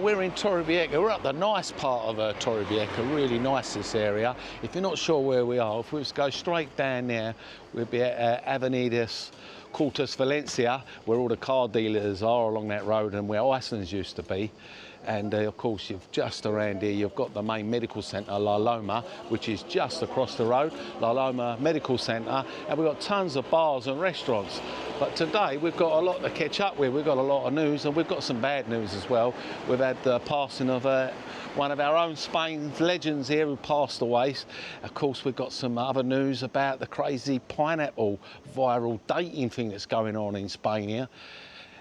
we're in Torrevieja. We're up the nice part of Torrevieja, really nice this area. If you're not sure where we are, if we was to go straight down there, we'd be at Avenidas Cortes Valencia, where all the car dealers are along that road and where Iceland's used to be. And of course, you've just around here, you've got the main medical centre, La Loma, which is just across the road, La Loma Medical Centre, and we've got tons of bars and restaurants. But today we've got a lot to catch up with. We've got a lot of news, and we've got some bad news as well. We've had the passing of one of our own Spain's legends here who passed away. Of course, we've got some other news about the crazy pineapple viral dating thing that's going on in Spain here.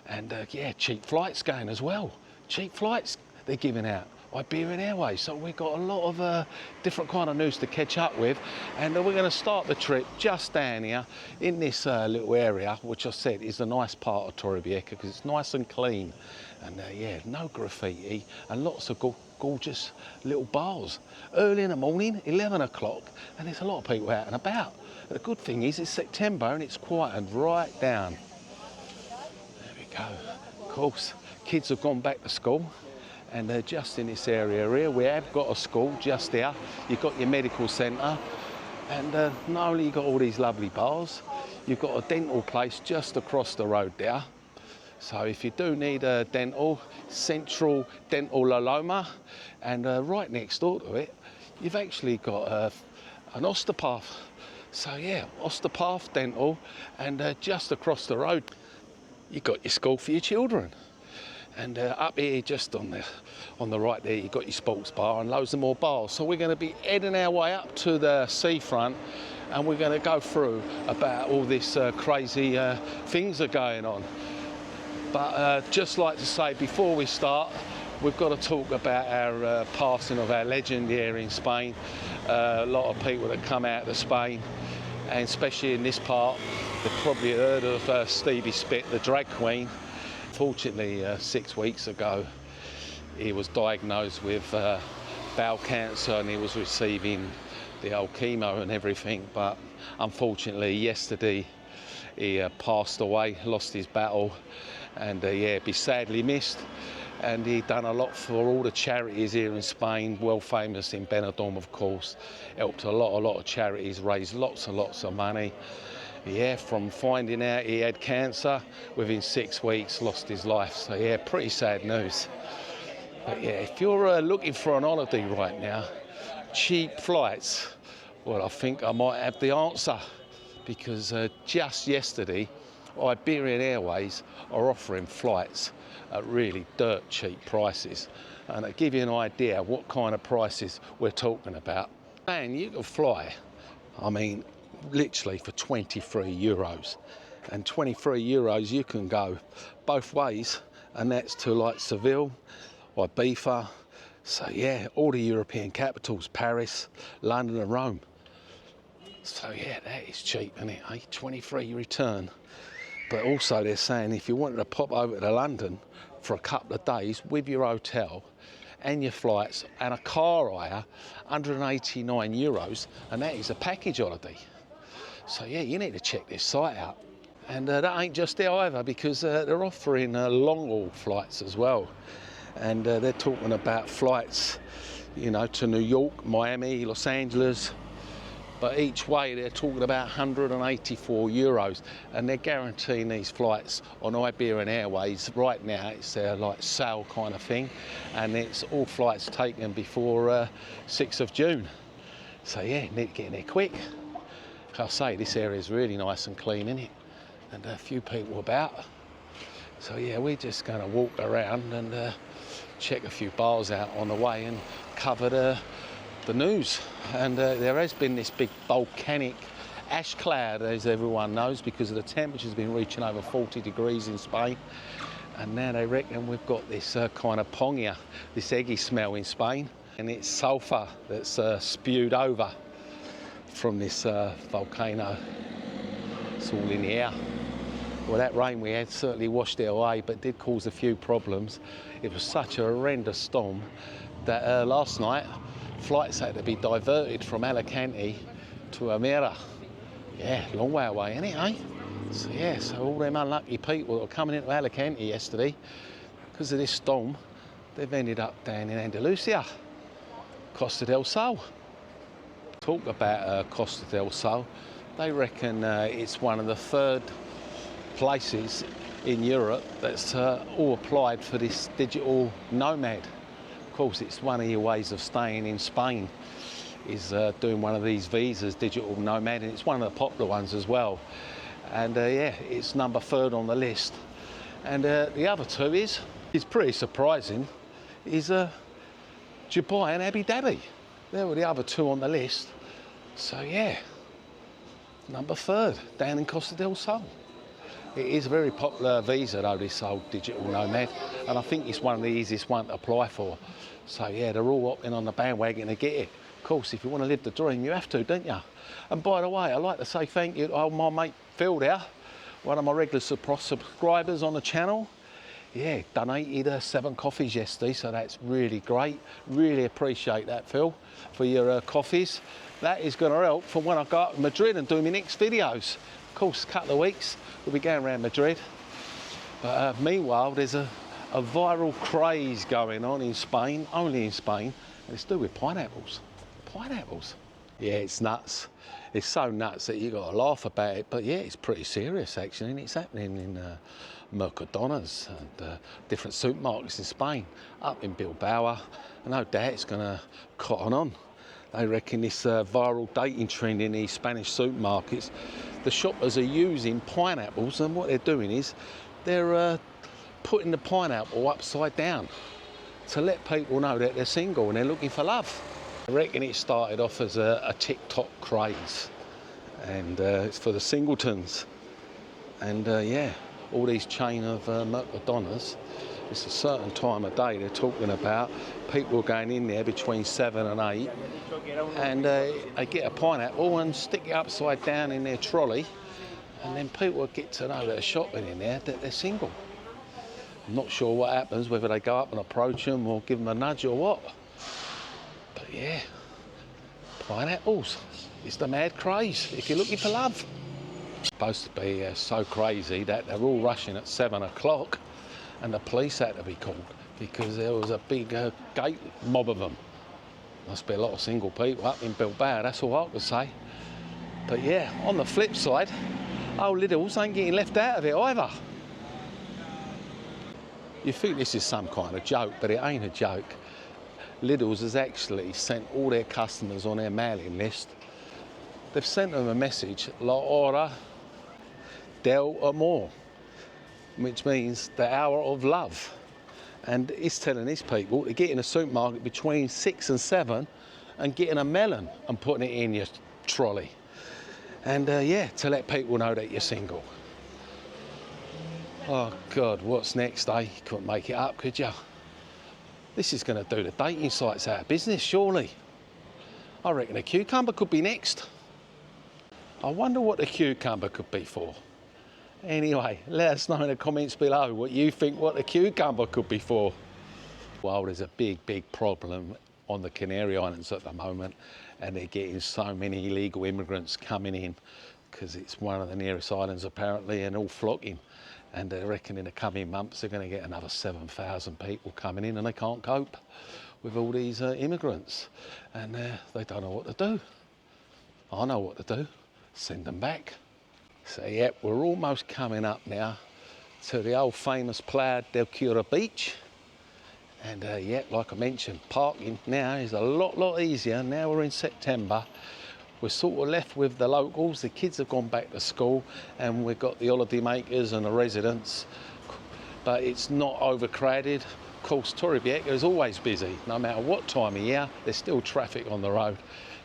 And yeah, cheap flights going as well. Cheap flights they're giving out, Iberian Airways. So we've got a lot of different kind of news to catch up with, and we're going to start the trip just down here in this little area, which I said is the nice part of Torrevieja because it's nice and clean, and yeah, no graffiti and lots of gorgeous little bars. Early in the morning, 11 o'clock, and there's a lot of people out and about. The good thing is it's September and it's quietened right down. There we go. Of course, kids have gone back to school, and they're just in this area here. We have got a school just there. You've got your medical centre, and not only you've got all these lovely bars, you've got a dental place just across the road there. So if you do need a dental, Central Dental La Loma, and right next door to it, you've actually got an osteopath. So yeah, osteopath dental, and just across the road, you've got your school for your children. And up here, just on the right there, you've got your sports bar and loads of more bars. So we're going to be heading our way up to the seafront, and we're going to go through about all this crazy things that are going on. But just like to say, before we start, we've got to talk about our passing of our legend here in Spain. A lot of people that come out of Spain, and especially in this part, they've probably heard of Stevie Spit, the drag queen. Fortunately, 6 weeks ago, he was diagnosed with bowel cancer, and he was receiving the old chemo and everything. But unfortunately, yesterday, he passed away, lost his battle, and yeah, be sadly missed. And he'd done a lot for all the charities here in Spain, well famous in Benidorm, of course. Helped a lot of charities, raised lots and lots of money. Yeah, from finding out he had cancer, within 6 weeks, lost his life. So yeah, pretty sad news. But yeah, if you're looking for an holiday right now, cheap flights, well, I think I might have the answer. Because just yesterday, Iberian Airways are offering flights at really dirt cheap prices. And to give you an idea what kind of prices we're talking about, man, you can fly, I mean, literally for 23 euros. And 23 euros you can go both ways, and that's to like Seville, Ibiza. So yeah, all the European capitals, Paris, London and Rome. So yeah, that is cheap, isn't it, eh? 23 return. But also they're saying if you wanted to pop over to London for a couple of days with your hotel and your flights and a car hire, 189 euros, and that is a package holiday. So yeah, you need to check this site out. And that ain't just there either, because they're offering long haul flights as well. And they're talking about flights, you know, to New York, Miami, Los Angeles. But each way they're talking about 184 euros, and they're guaranteeing these flights on Iberian Airways. Right now it's their like sale kind of thing, and it's all flights taken before 6th of June. So yeah, need to get in there quick. Like I say, this area is really nice and clean, isn't it? And a few people about. So yeah, we're just going to walk around and check a few bars out on the way and cover the news. And there has been this big volcanic ash cloud, as everyone knows, because of the temperature's been reaching over 40 degrees in Spain. And now they reckon we've got this kind of pongia, this eggy smell in Spain, and it's sulphur that's spewed over from this volcano. It's all in the air. Well, that rain we had certainly washed it away, but did cause a few problems. It was such a horrendous storm that last night flights had to be diverted from Alicante to Amira. Yeah, long way away, isn't it, eh? So yeah, so all them unlucky people that were coming into Alicante yesterday, because of this storm, they've ended up down in Andalusia, Costa del Sol. Talk about Costa del Sol, they reckon it's one of the third places in Europe that's all applied for this digital nomad. Of course, it's one of your ways of staying in Spain is doing one of these visas, digital nomad, and it's one of the popular ones as well. And yeah, it's number 3rd on the list. And the other two is pretty surprising, is Dubai and Abu Dhabi. There were the other 2 on the list. So yeah, number 3rd down in Costa del Sol. It is a very popular visa though, this whole digital nomad, and I think it's one of the easiest ones to apply for. So yeah, they're all hopping on the bandwagon to get it. Of course, if you want to live the dream, you have to, don't you? And by the way, I'd like to say thank you to my mate Phil there, one of my regular subscribers on the channel. Yeah, donated 7 coffees yesterday, so that's really great. Really appreciate that, Phil, for your coffees. That is going to help for when I go up to Madrid and do my next videos. Of course, a couple of weeks, we'll be going around Madrid. But meanwhile, there's a viral craze going on in Spain, only in Spain, and it's to do with pineapples. Pineapples. Yeah, it's nuts. It's so nuts that you got to laugh about it, but yeah, it's pretty serious actually, and it's happening in Mercadonas and different supermarkets in Spain, up in Bilbao. No doubt it's going to cotton on. They reckon this viral dating trend in these Spanish supermarkets, the shoppers are using pineapples, and what they're doing is they're putting the pineapple upside down to let people know that they're single and they're looking for love. I reckon it started off as a TikTok craze, and it's for the singletons. And yeah, all these chain of Mercadonas, it's a certain time of day they're talking about. People going in there between 7 and 8, and they get a pineapple and stick it upside down in their trolley, and then people get to know that are shopping in there that they're single. I'm not sure what happens, whether they go up and approach them or give them a nudge or what. But yeah, pineapples, it's the mad craze if you're looking for love. It's supposed to be so crazy that they're all rushing at 7 o'clock, and the police had to be called because there was a big gate mob of them. Must be a lot of single people up in Bilbao, that's all I could say. But yeah, on the flip side, old Lidl's ain't getting left out of it either. You think this is some kind of joke, but it ain't a joke. Lidl's has actually sent all their customers on their mailing list. They've sent them a message, La Hora del Amor, which means the hour of love. And it's telling these people to get in a supermarket between 6 and 7 and getting a melon and putting it in your trolley. And yeah, to let people know that you're single. Oh God, what's next, eh? You couldn't make it up, could you? This is going to do the dating sites out of business, surely. I reckon a cucumber could be next. I wonder what the cucumber could be for. Anyway, let us know in the comments below what you think what the cucumber could be for. Well, there's a big problem on the Canary Islands at the moment, and they're getting so many illegal immigrants coming in because it's one of the nearest islands apparently, and all flocking. And they reckon in the coming months they're going to get another 7,000 people coming in, and they can't cope with all these immigrants. And they don't know what to do. I know what to do. Send them back. So yeah, we're almost coming up now to the old famous Playa del Cura beach. And yeah, like I mentioned, parking now is a lot easier. Now we're in September. We're sort of left with the locals. The kids have gone back to school, and we've got the holiday makers and the residents. But it's not overcrowded. Of course, Torrevieja is always busy. No matter what time of year, there's still traffic on the road,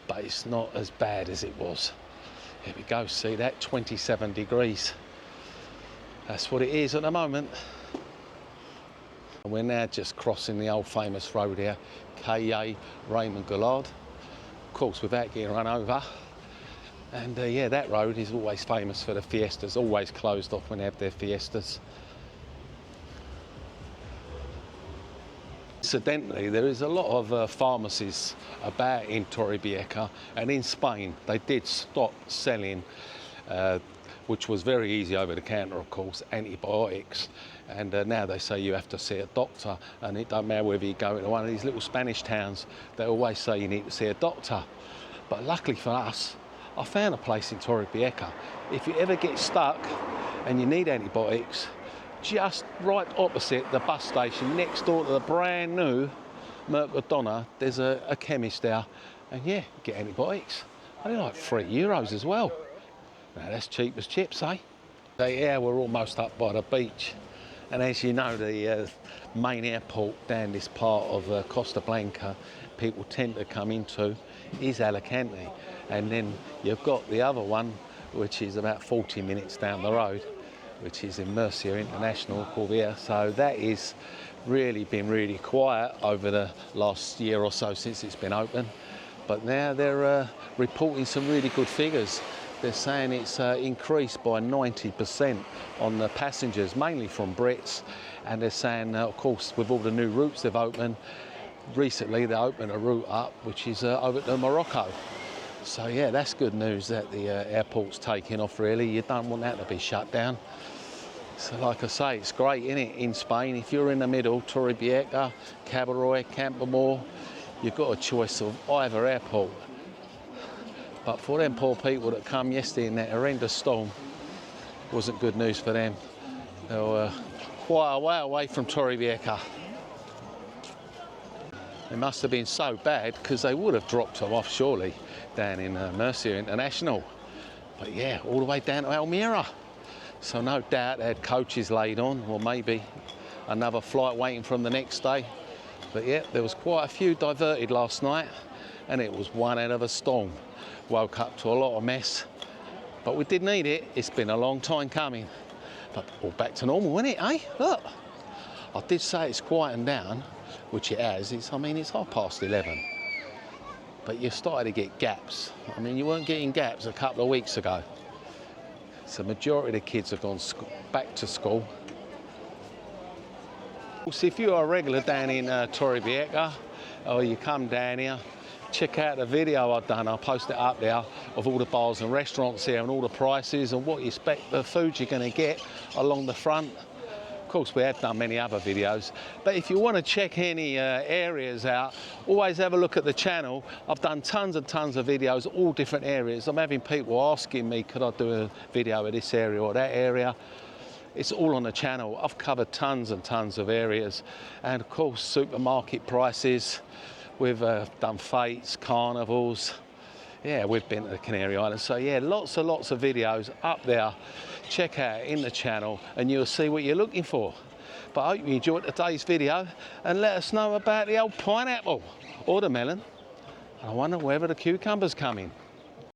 but it's not as bad as it was. Here we go, see that, 27 degrees. That's what it is at the moment. We're now just crossing the old famous road here, Calle Raymond Goulard. Of course, without getting run over. And yeah, that road is always famous for the fiestas, always closed off when they have their fiestas. Incidentally, there is a lot of pharmacies about in Torrevieja, and in Spain they did stop selling which was very easy over the counter, of course, antibiotics. And now they say you have to see a doctor, and it don't matter whether you go into one of these little Spanish towns, they always say you need to see a doctor. But luckily for us, I found a place in Torrevieja. If you ever get stuck and you need antibiotics, just right opposite the bus station, next door to the brand new Mercadona, there's a chemist there, and yeah, get antibiotics. They're like €3 as well. Now that's cheap as chips, eh? So yeah, we're almost up by the beach, and as you know, the main airport down this part of Costa Blanca people tend to come into is Alicante, and then you've got the other one, which is about 40 minutes down the road, which is in Murcia International, Torrevieja. So that is really been really quiet over the last year or so since it's been open. But now they're reporting some really good figures. They're saying it's increased by 90% on the passengers, mainly from Brits. And they're saying, of course, with all the new routes they've opened, recently they opened a route up, which is over to Morocco. So yeah, that's good news that the airport's taking off, really. You don't want that to be shut down. So like I say, it's great, isn't it, in Spain? If you're in the middle, Torrevieja, Cabarroy, Campoamor, you've got a choice of either airport. But for them poor people that come yesterday in that horrendous storm, wasn't good news for them. They were quite a way away from Torrevieja. It must have been so bad because they would have dropped them off surely down in Murcia International. But yeah, all the way down to Almeria. So no doubt they had coaches laid on, or maybe another flight waiting from the next day. But yeah, there was quite a few diverted last night, and it was one out of a storm. Woke up to a lot of mess, but we did need it. It's been a long time coming. But all back to normal, isn't it, eh? Look, I did say it's quieting down, which it has. I mean, it's 11:30. But you're starting to get gaps. I mean, you weren't getting gaps a couple of weeks ago. So the majority of the kids have gone back to school. So if you're a regular down in Torrevieja, or you come down here, check out the video I've done. I'll post it up there of all the bars and restaurants here and all the prices and what you expect the food you're going to get along the front. Of course, we have done many other videos, but if you want to check any areas out, always have a look at the channel. I've done tons and tons of videos, all different areas. I'm having people asking me, could I do a video of this area or that area? It's all on the channel. I've covered tons and tons of areas, and of course, supermarket prices. We've done fetes, carnivals. Yeah, we've been to the Canary Islands. So yeah, lots and lots of videos up there. Check out in the channel and you'll see what you're looking for. But I hope you enjoyed today's video, and let us know about the old pineapple or the melon. I wonder whether the cucumber's coming.